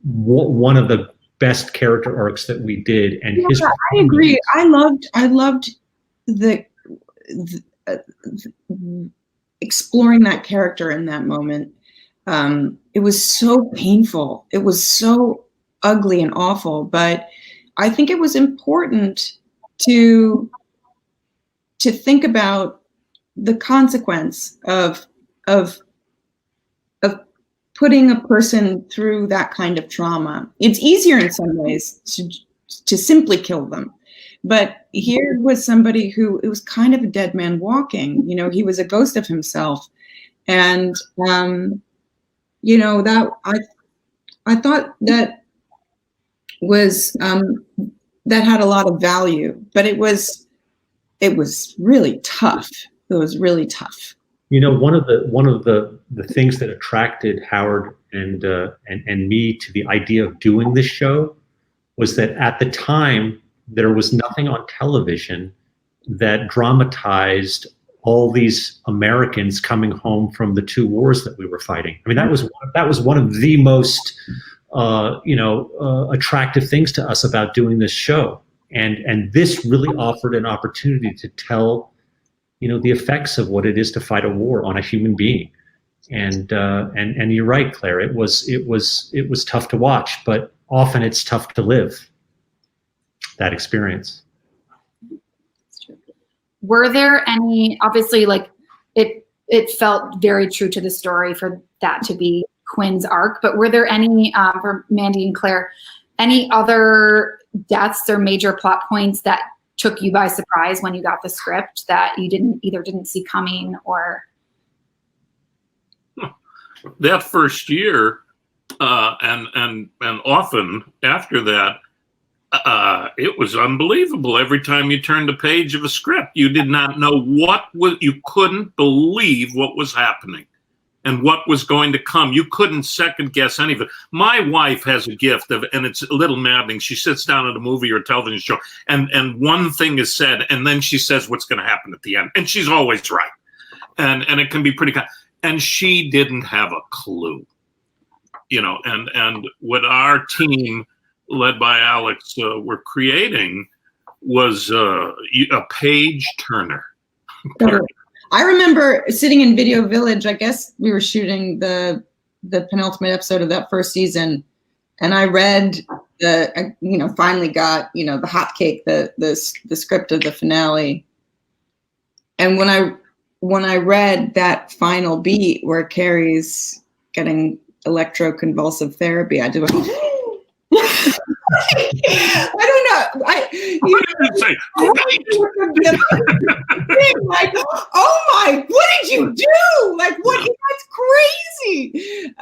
one of the best character arcs that we did. And I agree. I loved the exploring that character in that moment. It was so painful. It was so ugly and awful, but I think it was important to think about the consequence of putting a person through that kind of trauma. It's easier in some ways to simply kill them. But here was somebody who, it was kind of a dead man walking. He was a ghost of himself. And, that I thought that was, that had a lot of value, but it was really tough. It was really tough. One of the things that attracted Howard and me to the idea of doing this show was that at the time there was nothing on television that dramatized all these Americans coming home from the two wars that we were fighting. I mean, that was one of the most attractive things to us about doing this show, and this really offered an opportunity to tell the effects of what it is to fight a war on a human being. And you're right, Claire. It was tough to watch, but often it's tough to live that experience. Were there any, obviously, like it felt very true to the story for that to be Quinn's arc, but were there any, for Mandy and Claire, any other deaths or major plot points that took you by surprise when you got the script that you didn't see coming? Or that first year, and often after that, it was unbelievable. Every time you turned a page of a script, you did not know you couldn't believe what was happening and what was going to come. You couldn't second guess any of it. My wife has a gift and it's a little maddening. She sits down at a movie or television show and one thing is said, and then she says what's going to happen at the end. And she's always right. And it can be pretty, and she didn't have a clue. you know, and what our team led by Alex were creating was a page turner. I remember sitting in Video Village. I guess we were shooting the penultimate episode of that first season, and I read finally got, the hotcake, the script of the finale. And when I read that final beat where Carrie's getting electroconvulsive therapy, I did. I don't know. What did you say? Like, oh my, what did you do? Like, what? That's crazy.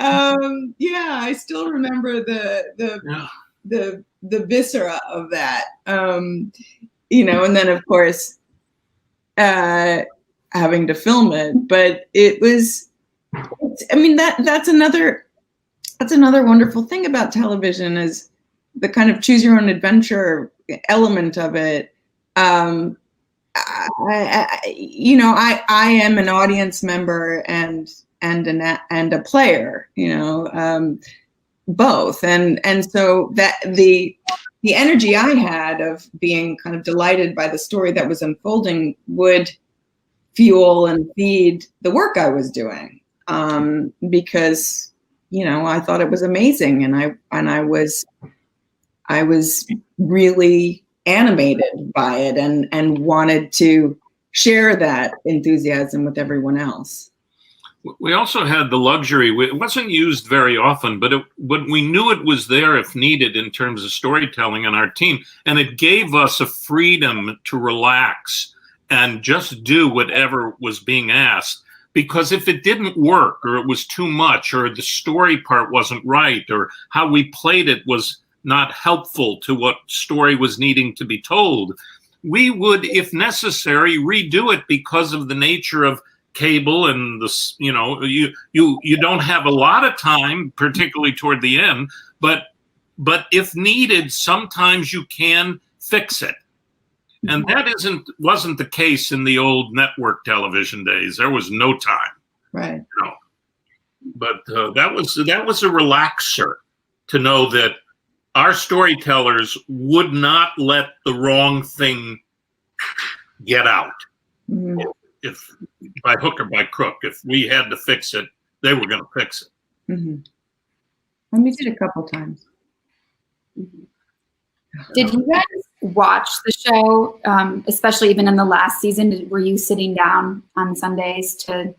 Yeah, I still remember the viscera of that. And then of course, having to film it. But that's another wonderful thing about television is the kind of choose your own adventure element of it. I am an audience member and a player, both. And so that the energy I had of being kind of delighted by the story that was unfolding would fuel and feed the work I was doing. Because, I thought it was amazing, and I was really animated by it and wanted to share that enthusiasm with everyone else. We also had the luxury, it wasn't used very often, but we knew it was there if needed in terms of storytelling on our team. And it gave us a freedom to relax and just do whatever was being asked. Because if it didn't work, or it was too much, or the story part wasn't right, or how we played it was not helpful to what story was needing to be told, we would, if necessary, redo it because of the nature of cable and this, you don't have a lot of time, particularly toward the end, but if needed, sometimes you can fix it. And that wasn't the case in the old network television days. There was no time. Right. But that was a relaxer to know that our storytellers would not let the wrong thing get out. Mm-hmm. If by hook or by crook, if we had to fix it, they were going to fix it. Mm-hmm. And we did a couple times. Mm-hmm. Did you guys watch the show, especially even in the last season? Were you sitting down on Sundays to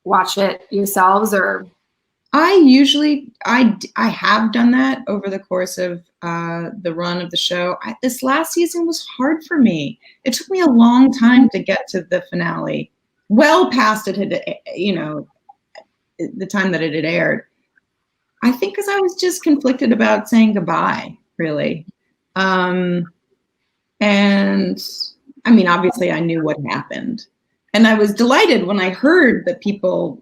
watch it yourselves, or? I have done that over the course of the run of the show. This last season was hard for me. It took me a long time to get to the finale, well past it had, the time that it had aired. I think because I was just conflicted about saying goodbye, really. And I mean, obviously I knew what happened, and I was delighted when I heard that people,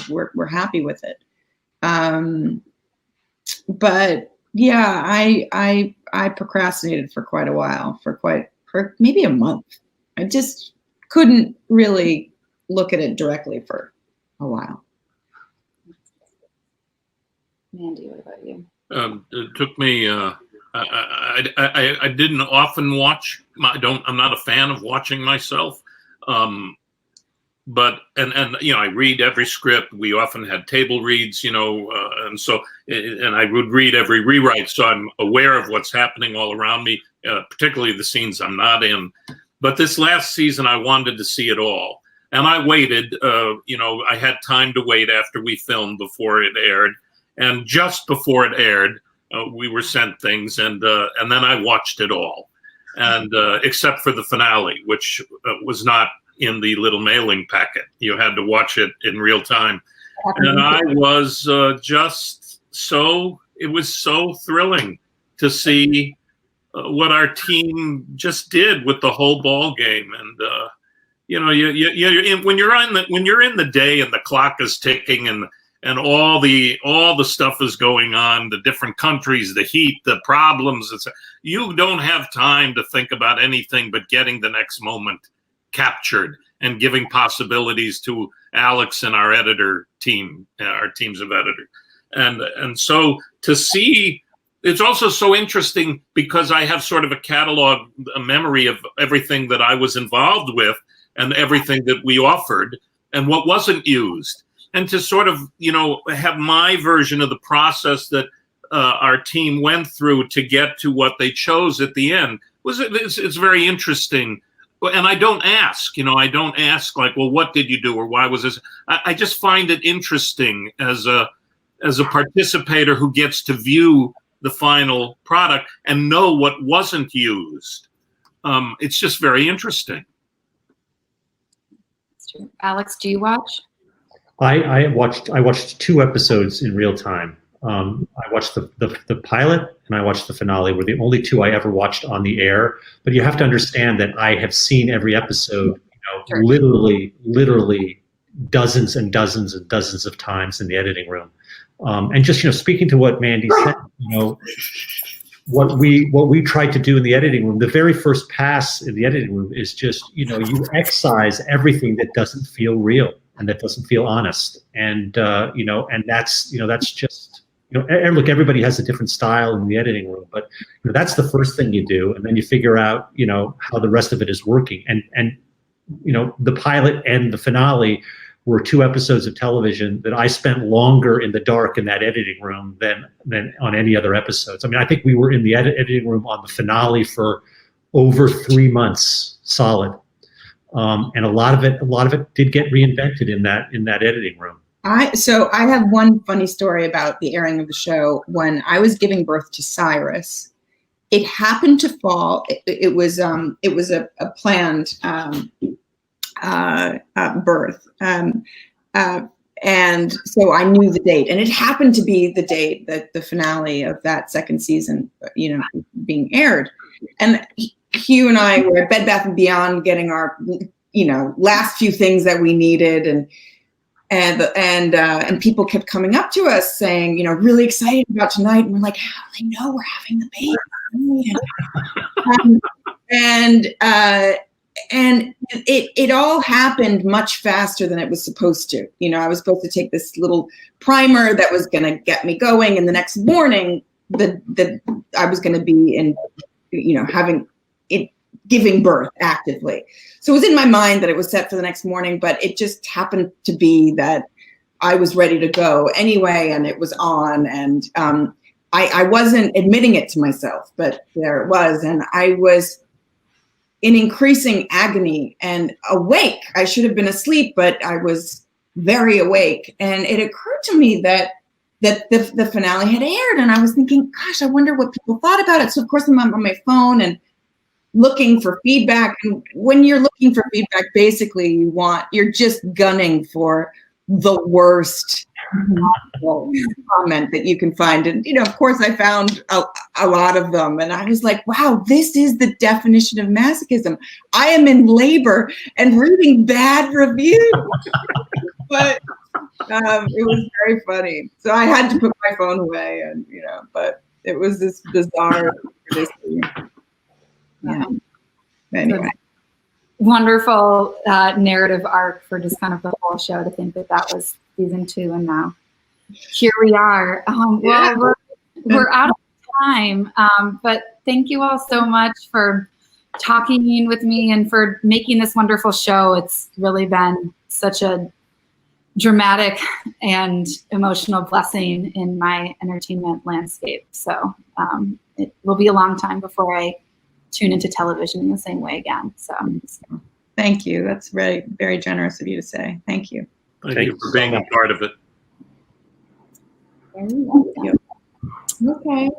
were happy with it. But yeah, I procrastinated for quite a while, for maybe a month. I just couldn't really look at it directly for a while. Mandy, what about you? It took me, I didn't often watch. I'm not a fan of watching myself. But I read every script. We often had table reads, and I would read every rewrite, so I'm aware of what's happening all around me, particularly the scenes I'm not in. But this last season, I wanted to see it all, and I waited. I had time to wait after we filmed before it aired, and just before it aired, we were sent things, and then I watched it all, and except for the finale, which was not in the little mailing packet. You had to watch it in real time. And I was it was so thrilling to see what our team just did with the whole ball game. And, when you're in the day and the clock is ticking and all the stuff is going on, the different countries, the heat, the problems, you don't have time to think about anything but getting the next moment captured and giving possibilities to Alex and our editor team, our teams of editors. And so to see, it's also so interesting because I have sort of a catalog, a memory of everything that I was involved with and everything that we offered and what wasn't used. And to sort of, have my version of the process that our team went through to get to what they chose at the end it's very interesting. And I don't ask, I don't ask like, well, what did you do or why was this? I just find it interesting as a participator who gets to view the final product and know what wasn't used. It's just very interesting. Alex, do you watch? I watched 2 episodes in real time. I watched the pilot and I watched the finale. Were the only 2 I ever watched on the air. But you have to understand that I have seen every episode, Sure. literally dozens and dozens and dozens of times in the editing room. And just speaking to what Mandy said, what we tried to do in the editing room, the very first pass in the editing room is just you excise everything that doesn't feel real and that doesn't feel honest, and and that's just and look, everybody has a different style in the editing room, but that's the first thing you do, and then you figure out how the rest of it is working, and the pilot and the finale were 2 episodes of television that I spent longer in the dark in that editing room than on any other episodes. I mean, I think we were in the editing room on the finale for over 3 months solid, and a lot of it did get reinvented in that editing room. So I have one funny story about the airing of the show. When I was giving birth to Cyrus, it happened to fall. It was a planned birth. And so I knew the date, and it happened to be the date that the finale of that second season, being aired. And Hugh and I were at Bed Bath & Beyond getting our, last few things that we needed. And people kept coming up to us saying, really excited about tonight. And we're like, how do they know we're having the baby? And it all happened much faster than it was supposed to. I was supposed to take this little primer that was going to get me going, and the next morning, I was going to be in, having it, giving birth actively. So it was in my mind that it was set for the next morning, but it just happened to be that I was ready to go anyway, and it was on, and I wasn't admitting it to myself, but there it was, and I was in increasing agony and awake. I should have been asleep, but I was very awake. And it occurred to me that the finale had aired, and I was thinking, gosh, I wonder what people thought about it. So of course I'm on my phone and looking for feedback. And when you're looking for feedback, basically you're just gunning for the worst comment that you can find. And, of course I found a lot of them, and I was like, wow, this is the definition of masochism. I am in labor and reading bad reviews. But it was very funny. So I had to put my phone away, and, but it was this bizarre, yeah. Anyway. Wonderful narrative arc for just kind of the whole show, to think that was season 2, and now here we are. Well, we're out of time, but thank you all so much for talking with me and for making this wonderful show. It's really been such a dramatic and emotional blessing in my entertainment landscape. So it will be a long time before I tune into television in the same way again. So thank you. That's very, very generous of you to say. Thank you. Thank you for being a part of it. Very welcome. Okay.